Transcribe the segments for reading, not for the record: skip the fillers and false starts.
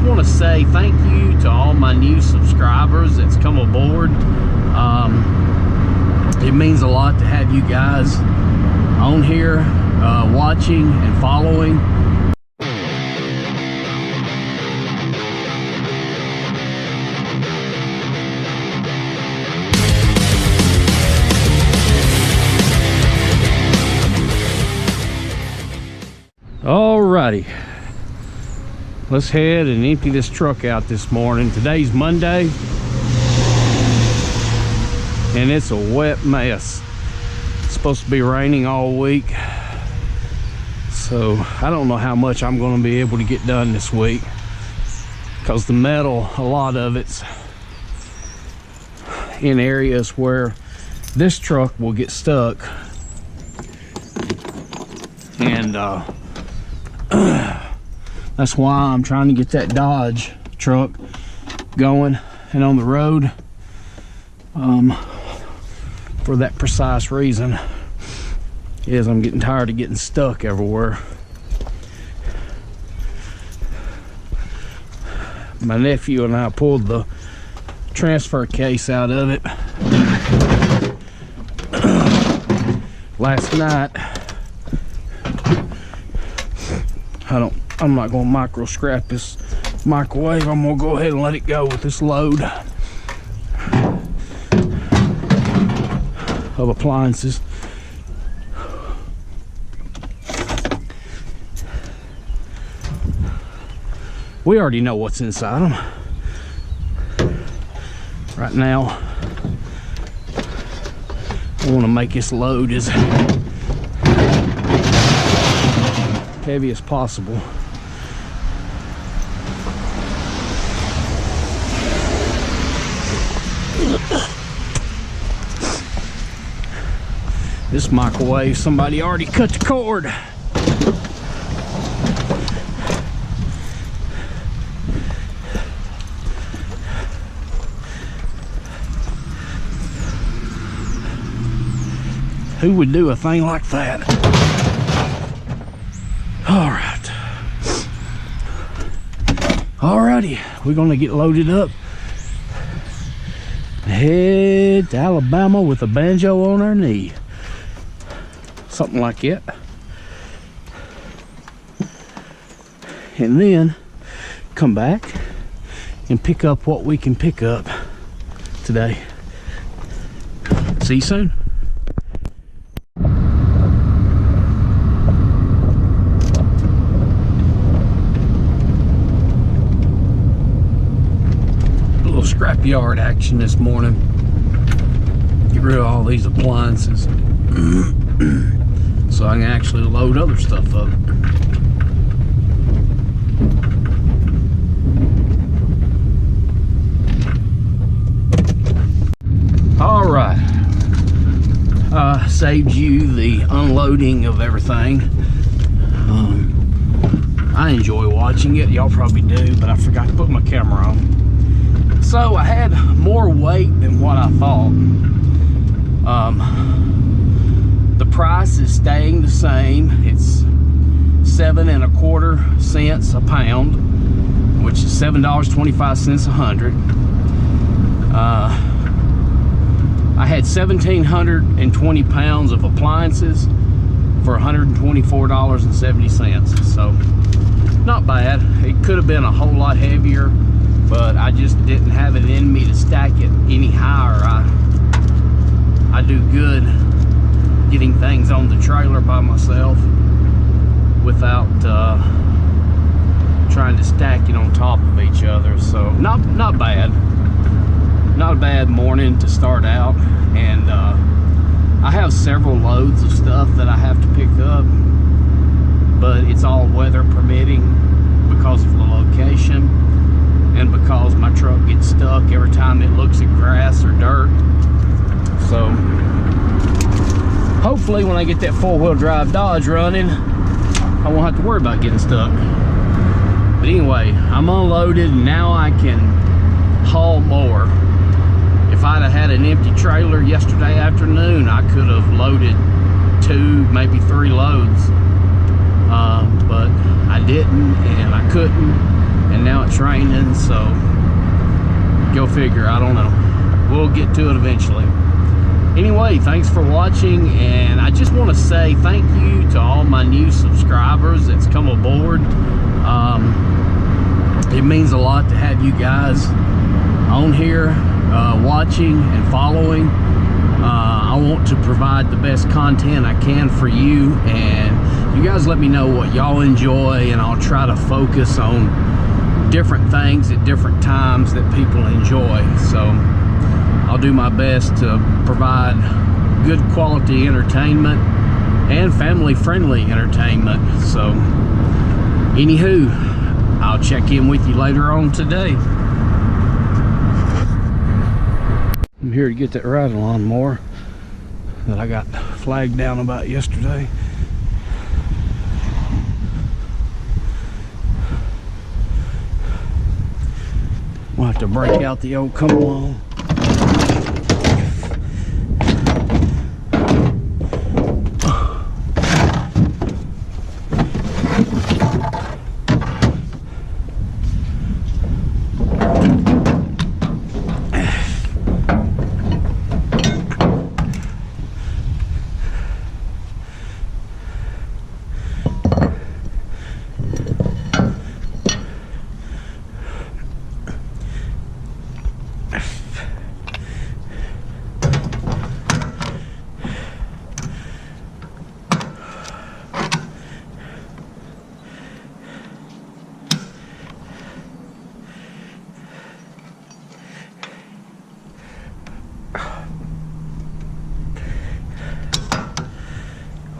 want to say thank you to all my new subscribers that's come aboard. It means a lot to have you guys on here watching and following. Alrighty, let's head and empty this truck out this morning. Today's Monday, and it's a wet mess. It's supposed to be raining all week, so I don't know how much I'm going to be able to get done this week, because the metal, a lot of it's in areas where this truck will get stuck, and that's why I'm trying to get that Dodge truck going and on the road, for that precise reason, is I'm getting tired of getting stuck everywhere. My nephew and I pulled the transfer case out of it last night. I'm not going to micro scrap this microwave. I'm going to go ahead and let it go with this load of appliances. We already know what's inside them. Right now, I want to make this load as heavy as possible. This microwave, somebody already cut the cord. Who would do a thing like that? Alrighty, we're gonna get loaded up, head to Alabama with a banjo on our knee, something like that, and then come back and pick up what we can pick up today. See you soon. Scrapyard action this morning. Get rid of all these appliances so I can actually load other stuff up. All right, saved you the unloading of everything. I enjoy watching it. Y'all probably do, but I forgot to put my camera on. So I had more weight than what I thought. The price is staying the same. It's 7 1/4 cents a pound, which is $7.25 a hundred. I had 1,720 pounds of appliances for $124.70. So not bad. It could have been a whole lot heavier, but I just didn't have it in me to stack it any higher. I do good getting things on the trailer by myself without trying to stack it on top of each other. So not bad. Not a bad morning to start out, and I have several loads of stuff that I have to pick up, but it's all weather permitting because of the location and because my truck gets stuck every time it looks at grass or dirt. So hopefully when I get that four-wheel drive Dodge running, I won't have to worry about getting stuck. But anyway, I'm unloaded and now I can haul more. If I'd have had an empty trailer yesterday afternoon, I could have loaded 2, maybe 3 loads. But I didn't, and I couldn't, and now it's raining, so go figure. I don't know. We'll get to it eventually. Anyway, thanks for watching, and I just want to say thank you to all my new subscribers that's come aboard. It means a lot to have you guys on here watching and following. I want to provide the best content I can for you, and you guys let me know what y'all enjoy, and I'll try to focus on different things at different times that people enjoy. So I'll do my best to provide good quality entertainment and family-friendly entertainment. So anywho, I'll check in with you later on today. I'm here to get that riding lawnmower that I got flagged down about yesterday. We'll have to break out the old come along.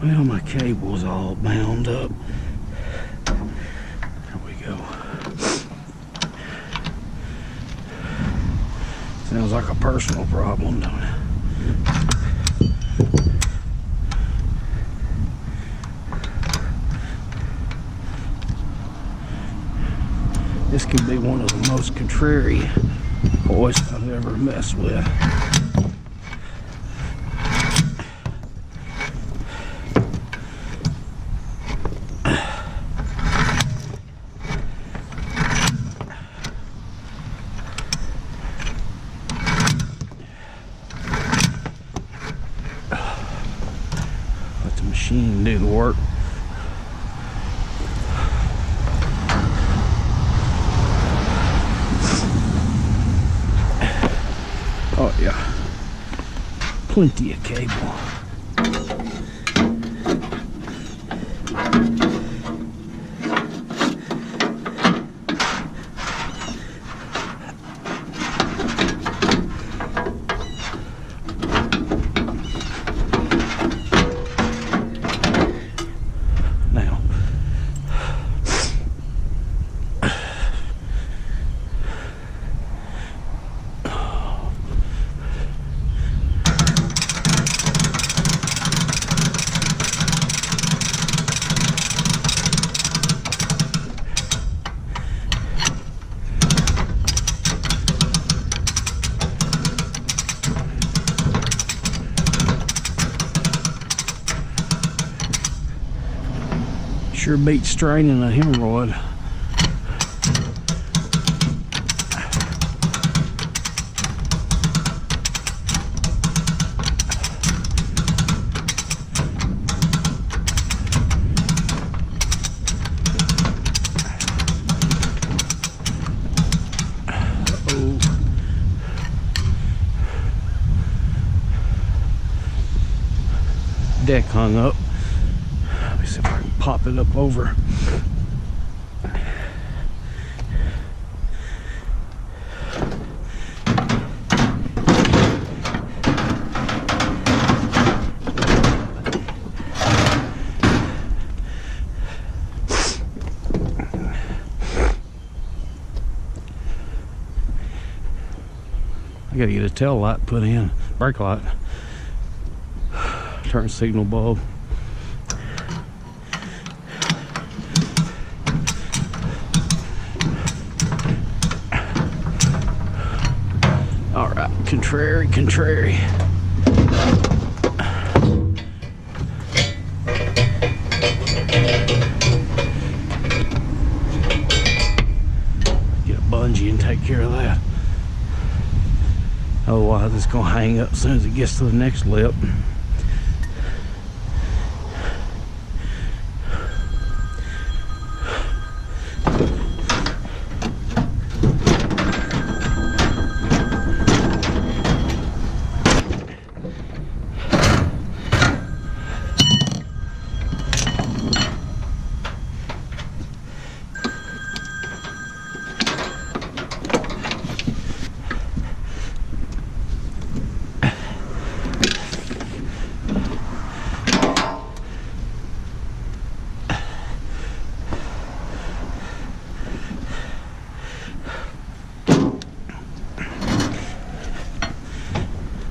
Well, my cable's all bound up. There we go. Sounds like a personal problem, don't it? This could be one of the most contrary hoists I've ever messed with. Machine do the work. Oh yeah, plenty of cable. Sure beats straining a hemorrhoid. Deck hung up. Let me see if I can pop it up over. I gotta get a tail light put in, brake light, turn signal bulb. All right, contrary, contrary. bungee and take care of that. Otherwise it's gonna hang up as soon as it gets to the next lip.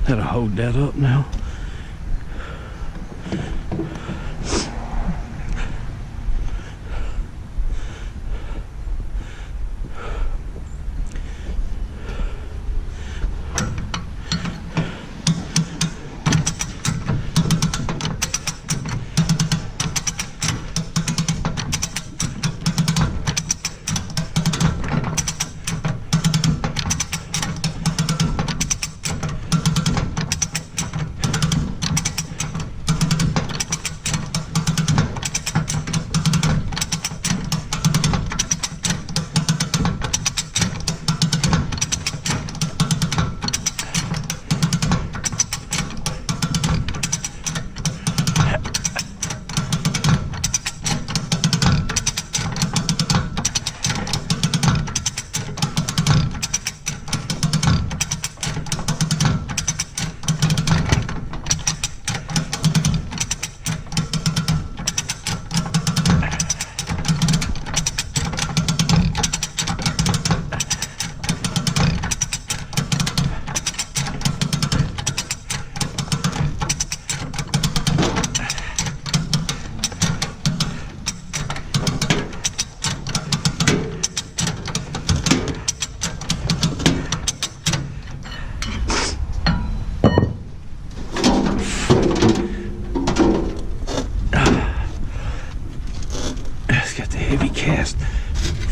That'll hold that up now.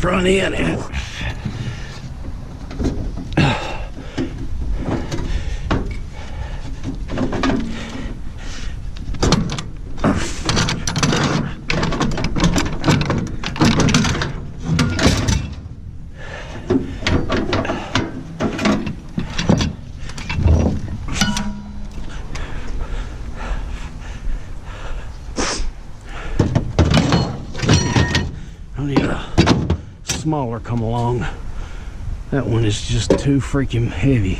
Front end and I need a smaller come along. That one is just too freaking heavy.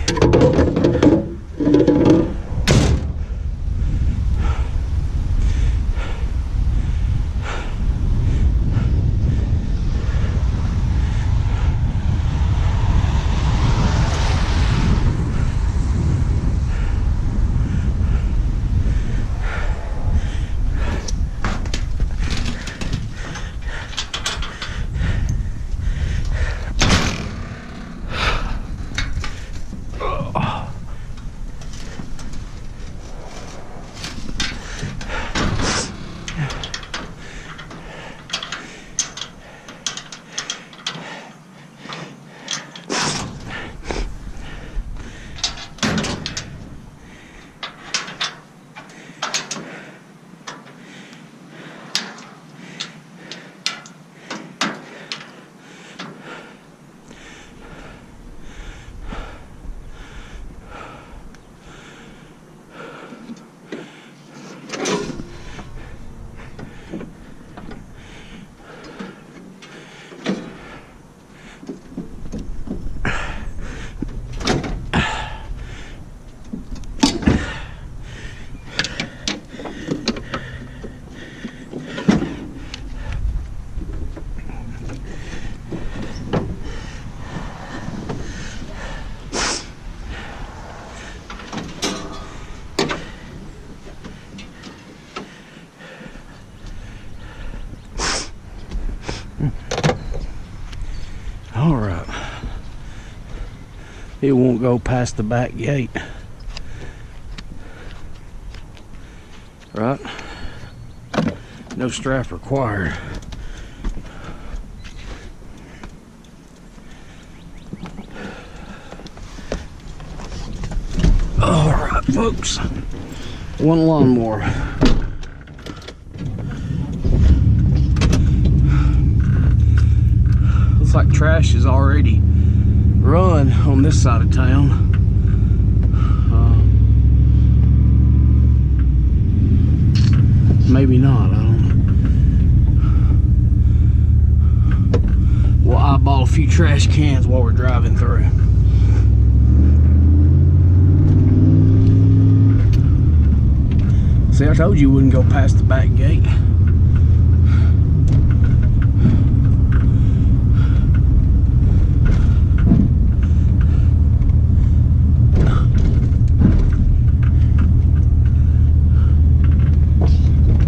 All right. It won't go past the back gate. Right? No strap required. got, folks. One lawnmower. Looks like trash is already run on this side of town. Maybe not, I don't know. We'll eyeball a few trash cans while we're driving through. See, I told you wouldn't go past the back gate.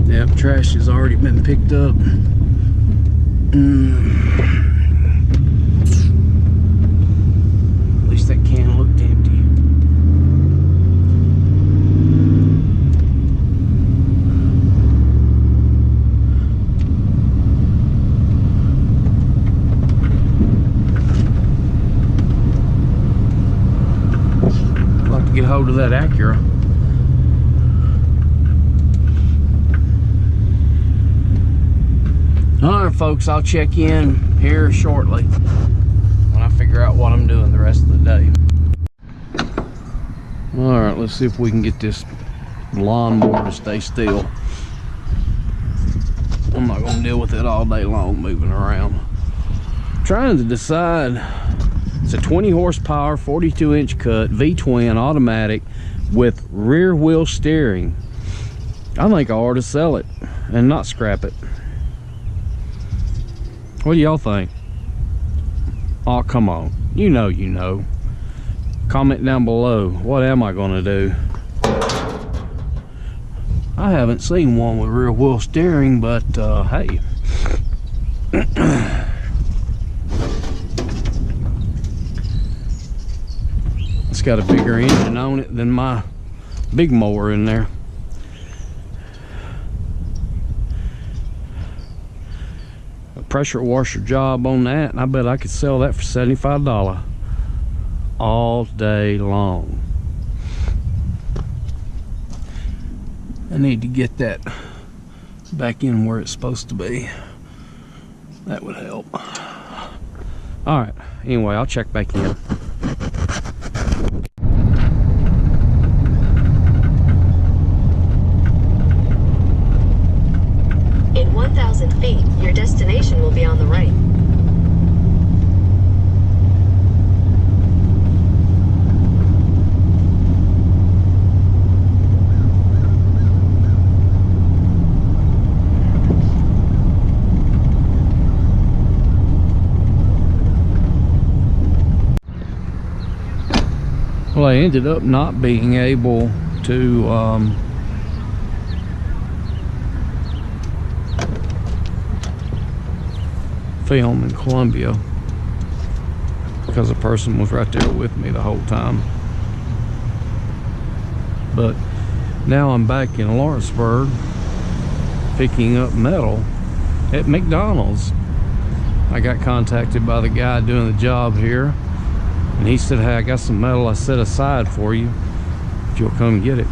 Yep, trash has already been picked up. At least that can looked empty. I'd like to get a hold of that Acura. Alright folks, I'll check in here shortly when I figure out what I'm doing the rest of the day. Alright, let's see if we can get this lawnmower to stay still. I'm not going to deal with it all day long moving around. I'm trying to decide. It's a 20 horsepower 42-inch cut V-twin automatic with rear wheel steering. I think I ought to sell it and not scrap it. What do y'all think? Oh, come on. You know. Comment down below. What am I gonna do? I haven't seen one with rear wheel steering, but hey. It's got a bigger engine on it than my big mower in there. Pressure washer job on that, and I bet I could sell that for $75 all day long. I need to get that back in where it's supposed to be. That would help. All right, anyway, I'll check back in. In 1,000 feet, your destination will be on the right. Well, I ended up not being able to film in Columbia because the person was right there with me the whole time. But now I'm back in Lawrenceburg picking up metal at McDonald's. I got contacted by the guy doing the job here, and he said, hey, I got some metal I set aside for you if you'll come get it.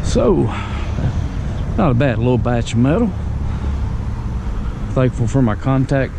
So, not a bad little batch of metal. Thankful for my contact.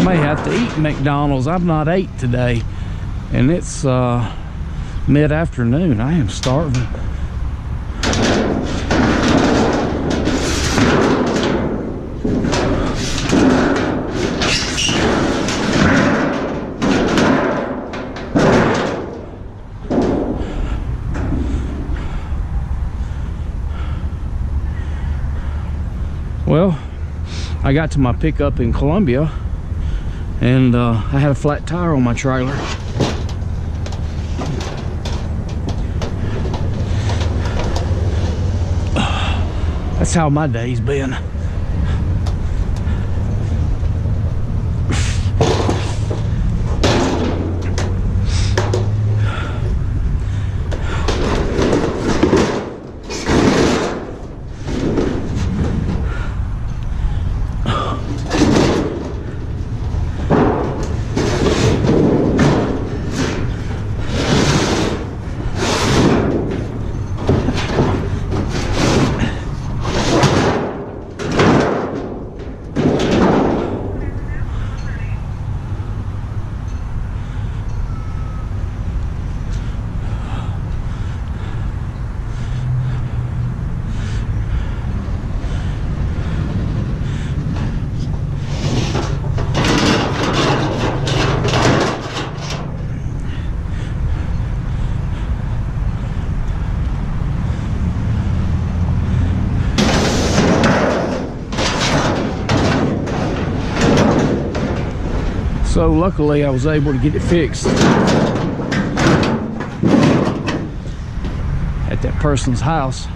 may have to eat McDonald's. I've not ate today, and it's mid-afternoon. I am starving. Well, I got to my pickup in Columbia, and I had a flat tire on my trailer. That's how my day's been. So luckily I was able to get it fixed at that person's house.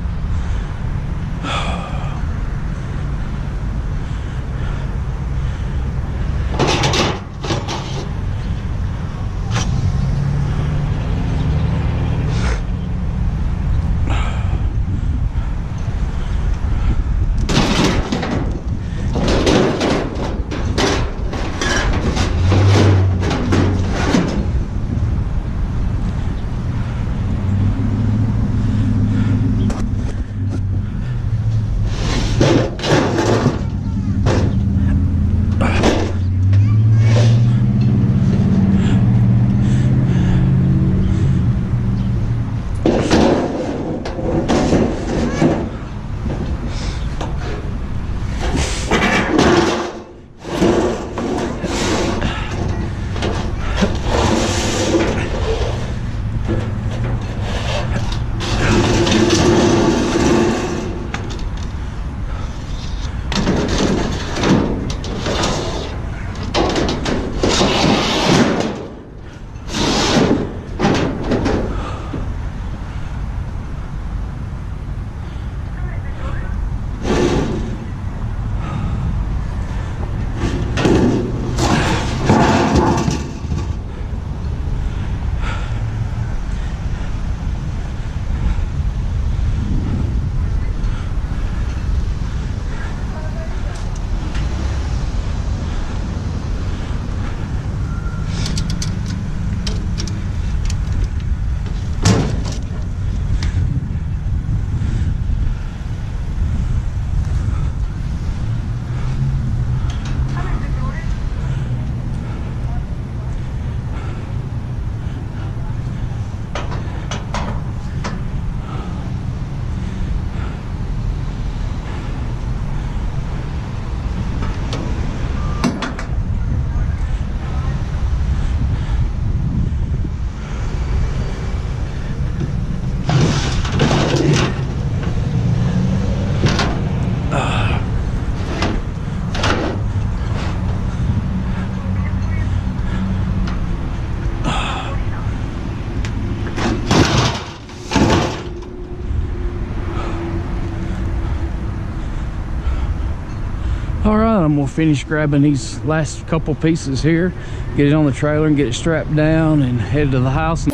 All right, I'm gonna finish grabbing these last couple pieces here, get it on the trailer and get it strapped down and head to the house.